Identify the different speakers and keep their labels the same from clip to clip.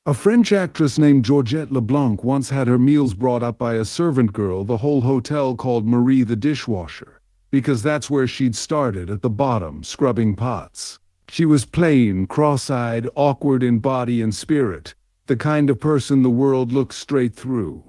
Speaker 1: A French actress named Georgette Leblanc once had her meals brought up by a servant girl the whole hotel called Marie the Dishwasher, because that's where she'd started, at the bottom, scrubbing pots. She was plain, cross-eyed, awkward in body and spirit, the kind of person the world looks straight through.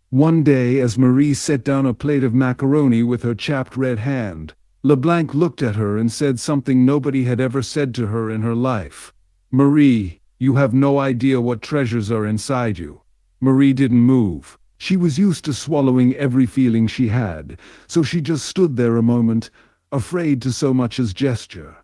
Speaker 1: One day, as Marie set down a plate of macaroni with her chapped red hand, Leblanc looked at her and said something nobody had ever said to her in her life. "Marie, you have no idea what treasures are inside you." Marie didn't move. She was used to swallowing every feeling she had, so she just stood there a moment, afraid to so much as gesture.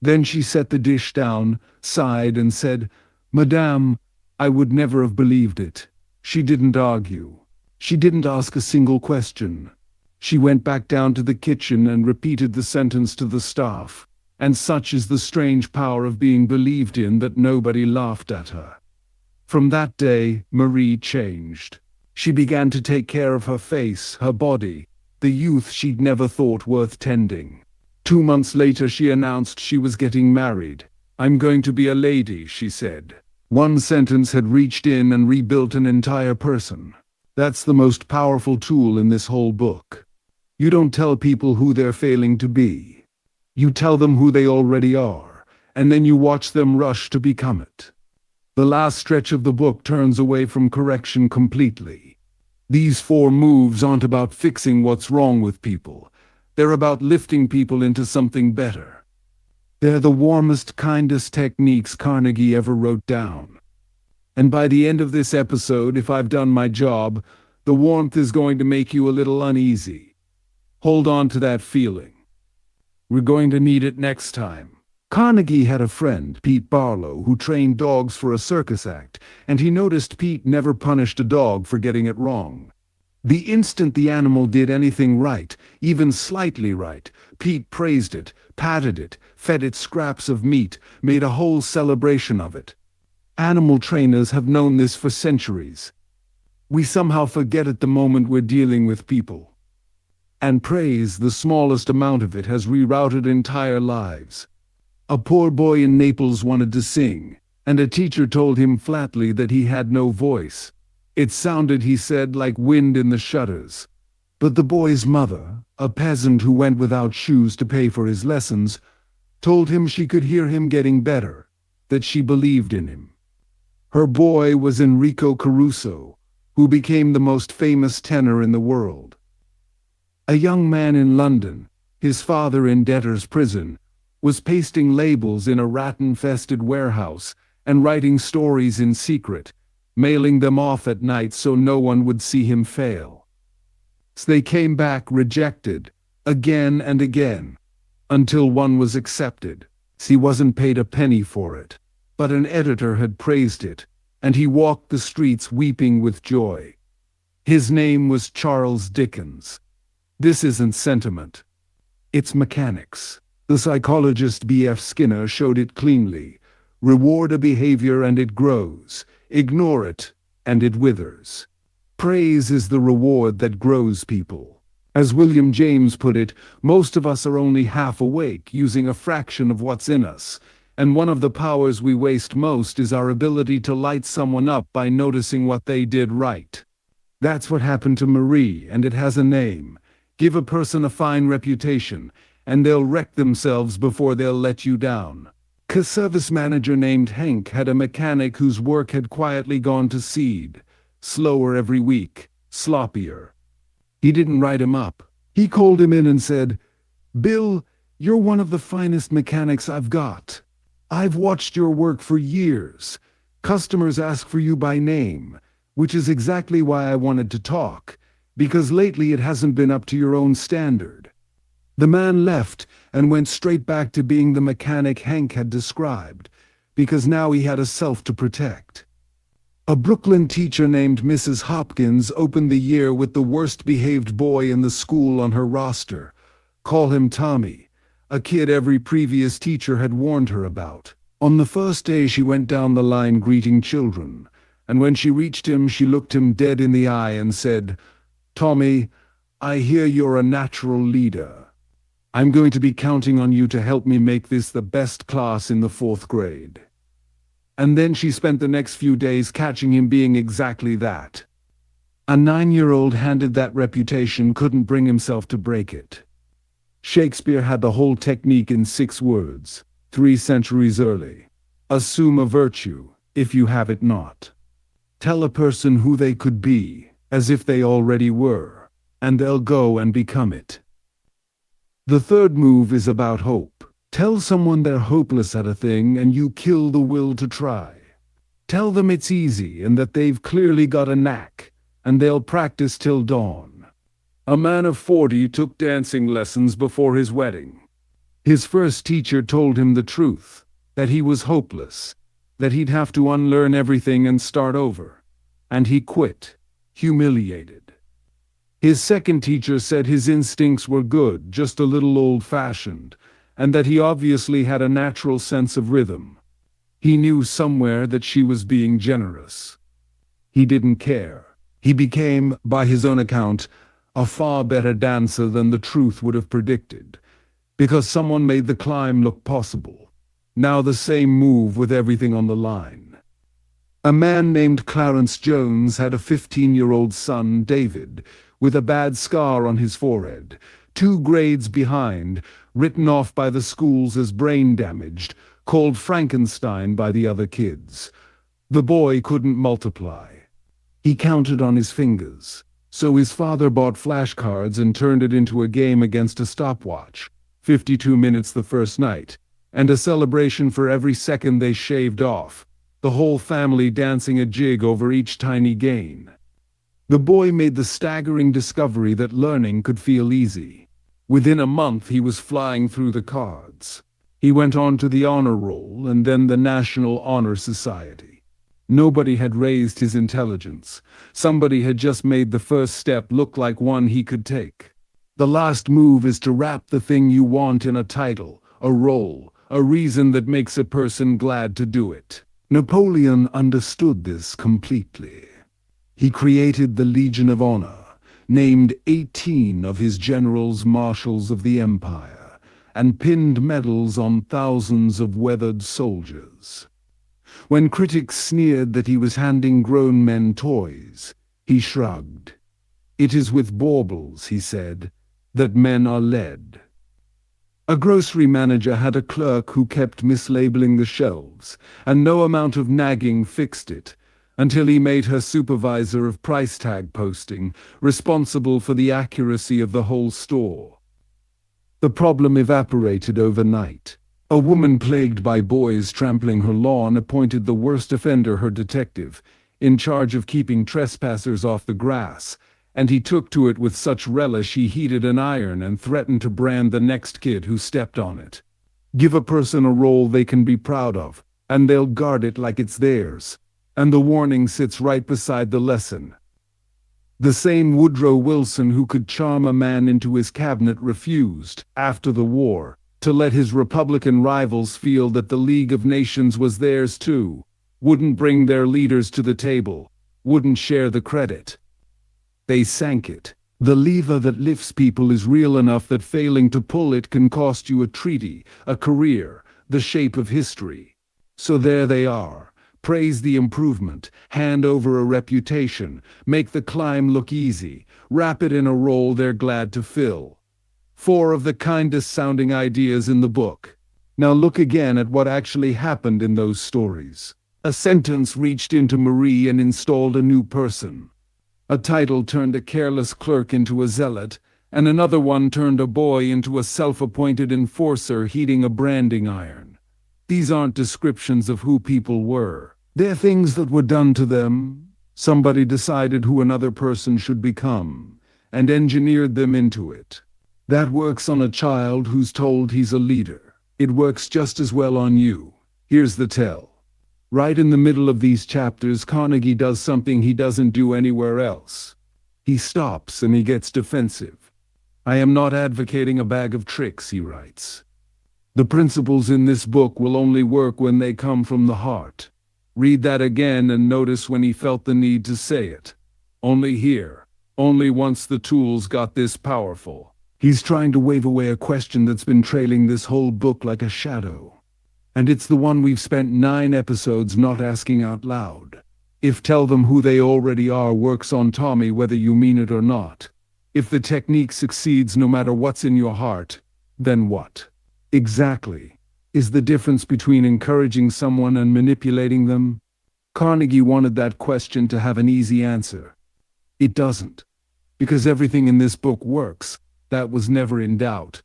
Speaker 1: Then she set the dish down, sighed, and said, "Madame, I would never have believed it." She didn't argue. She didn't ask a single question. She went back down to the kitchen and repeated the sentence to the staff. And such is the strange power of being believed in that nobody laughed at her. From that day, Marie changed. She began to take care of her face, her body, the youth she'd never thought worth tending. 2 months later, she announced she was getting married. "I'm going to be a lady," she said. One sentence had reached in and rebuilt an entire person. That's the most powerful tool in this whole book. You don't tell people who they're failing to be. You tell them who they already are, and then you watch them rush to become it. The last stretch of the book turns away from correction completely. These 4 moves aren't about fixing what's wrong with people. They're about lifting people into something better. They're the warmest, kindest techniques Carnegie ever wrote down. And by the end of this episode, if I've done my job, the warmth is going to make you a little uneasy. Hold on to that feeling. We're going to need it next time. Carnegie had a friend, Pete Barlow, who trained dogs for a circus act, and he noticed Pete never punished a dog for getting it wrong. The instant the animal did anything right, even slightly right, Pete praised it, patted it, fed it scraps of meat, made a whole celebration of it. Animal trainers have known this for centuries. We somehow forget it the moment we're dealing with people. And praise, the smallest amount of it, has rerouted entire lives. A poor boy in Naples wanted to sing, and a teacher told him flatly that he had no voice. It sounded, he said, like wind in the shutters. But the boy's mother, a peasant who went without shoes to pay for his lessons, told him she could hear him getting better, that she believed in him. Her boy was Enrico Caruso, who became the most famous tenor in the world. A young man in London, his father in debtor's prison, was pasting labels in a rat-infested warehouse and writing stories in secret, mailing them off at night so no one would see him fail. So they came back rejected, again and again, until one was accepted. He wasn't paid a penny for it, but an editor had praised it, and he walked the streets weeping with joy. His name was Charles Dickens. This isn't sentiment. It's mechanics. The psychologist B.F. Skinner showed it cleanly. Reward a behavior and it grows. Ignore it and it withers. Praise is the reward that grows people. As William James put it, most of us are only half awake, using a fraction of what's in us. And one of the powers we waste most is our ability to light someone up by noticing what they did right. That's what happened to Marie, and it has a name. Give a person a fine reputation, and they'll wreck themselves before they'll let you down. A service manager named Hank had a mechanic whose work had quietly gone to seed. Slower every week, sloppier. He didn't write him up. He called him in and said, "Bill, you're one of the finest mechanics I've got. I've watched your work for years. Customers ask for you by name, which is exactly why I wanted to talk. Because lately it hasn't been up to your own standard." The man left and went straight back to being the mechanic Hank had described, because now he had a self to protect. A Brooklyn teacher named Mrs. Hopkins opened the year with the worst-behaved boy in the school on her roster. Call him Tommy, a kid every previous teacher had warned her about. On the first day she went down the line greeting children, and when she reached him she looked him dead in the eye and said, "Tommy, I hear you're a natural leader. I'm going to be counting on you to help me make this the best class in the 4th grade." And then she spent the next few days catching him being exactly that. A 9-year-old handed that reputation couldn't bring himself to break it. Shakespeare had the whole technique in 6 words, 3 centuries early. Assume a virtue, if you have it not. Tell a person who they could be, as if they already were, and they'll go and become it. The third move is about hope. Tell someone they're hopeless at a thing and you kill the will to try. Tell them it's easy and that they've clearly got a knack, and they'll practice till dawn. A man of 40 took dancing lessons before his wedding. His first teacher told him the truth, that he was hopeless, that he'd have to unlearn everything and start over. And he quit, humiliated. His second teacher said his instincts were good, just a little old-fashioned, and that he obviously had a natural sense of rhythm. He knew somewhere that she was being generous. He didn't care. He became, by his own account, a far better dancer than the truth would have predicted, because someone made the climb look possible. Now the same move with everything on the line. A man named Clarence Jones had a 15-year-old son, David, with a bad scar on his forehead, 2 grades behind, written off by the schools as brain damaged, called Frankenstein by the other kids. The boy couldn't multiply. He counted on his fingers, so his father bought flashcards and turned it into a game against a stopwatch, 52 minutes the first night, and a celebration for every second they shaved off, the whole family dancing a jig over each tiny gain. The boy made the staggering discovery that learning could feel easy. Within a month he was flying through the cards. He went on to the honor roll and then the National Honor Society. Nobody had raised his intelligence. Somebody had just made the first step look like one he could take. The last move is to wrap the thing you want in a title, a role, a reason that makes a person glad to do it. Napoleon understood this completely. He created the Legion of Honor, named 18 of his generals marshals of the empire, and pinned medals on thousands of weathered soldiers. When critics sneered that he was handing grown men toys, he shrugged. "It is with baubles," he said, "that men are led." A grocery manager had a clerk who kept mislabeling the shelves, and no amount of nagging fixed it, until he made her supervisor of price tag posting, responsible for the accuracy of the whole store. The problem evaporated overnight. A woman plagued by boys trampling her lawn appointed the worst offender her detective, in charge of keeping trespassers off the grass, and he took to it with such relish he heated an iron and threatened to brand the next kid who stepped on it. Give a person a role they can be proud of, and they'll guard it like it's theirs. And the warning sits right beside the lesson. The same Woodrow Wilson who could charm a man into his cabinet refused, after the war, to let his Republican rivals feel that the League of Nations was theirs too, wouldn't bring their leaders to the table, wouldn't share the credit. They sank it. The lever that lifts people is real enough that failing to pull it can cost you a treaty, a career, the shape of history. So there they are. Praise the improvement, hand over a reputation, make the climb look easy, wrap it in a role they're glad to fill. 4 of the kindest sounding ideas in the book. Now look again at what actually happened in those stories. A sentence reached into Marie and installed a new person. A title turned a careless clerk into a zealot, and another one turned a boy into a self-appointed enforcer heating a branding iron. These aren't descriptions of who people were. They're things that were done to them. Somebody decided who another person should become, and engineered them into it. That works on a child who's told he's a leader. It works just as well on you. Here's the tell. Right in the middle of these chapters, Carnegie does something he doesn't do anywhere else. He stops and he gets defensive. "I am not advocating a bag of tricks," he writes. "The principles in this book will only work when they come from the heart." Read that again and notice when he felt the need to say it. Only here, only once the tools got this powerful. He's trying to wave away a question that's been trailing this whole book like a shadow. And it's the one we've spent 9 episodes not asking out loud. If tell them who they already are works on Tommy whether you mean it or not. If the technique succeeds no matter what's in your heart, then what? Exactly is the difference between encouraging someone and manipulating them? Carnegie wanted that question to have an easy answer. It doesn't. Because everything in this book works. That was never in doubt.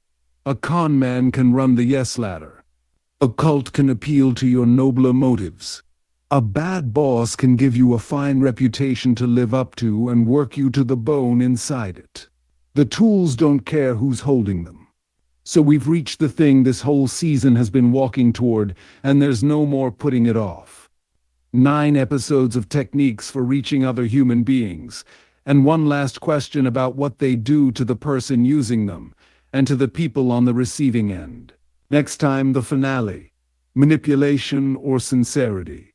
Speaker 1: A con man can run the yes ladder. A cult can appeal to your nobler motives. A bad boss can give you a fine reputation to live up to and work you to the bone inside it. The tools don't care who's holding them. So we've reached the thing this whole season has been walking toward, and there's no more putting it off. 9 episodes of techniques for reaching other human beings, and one last question about what they do to the person using them, and to the people on the receiving end. Next time, the finale: manipulation or sincerity.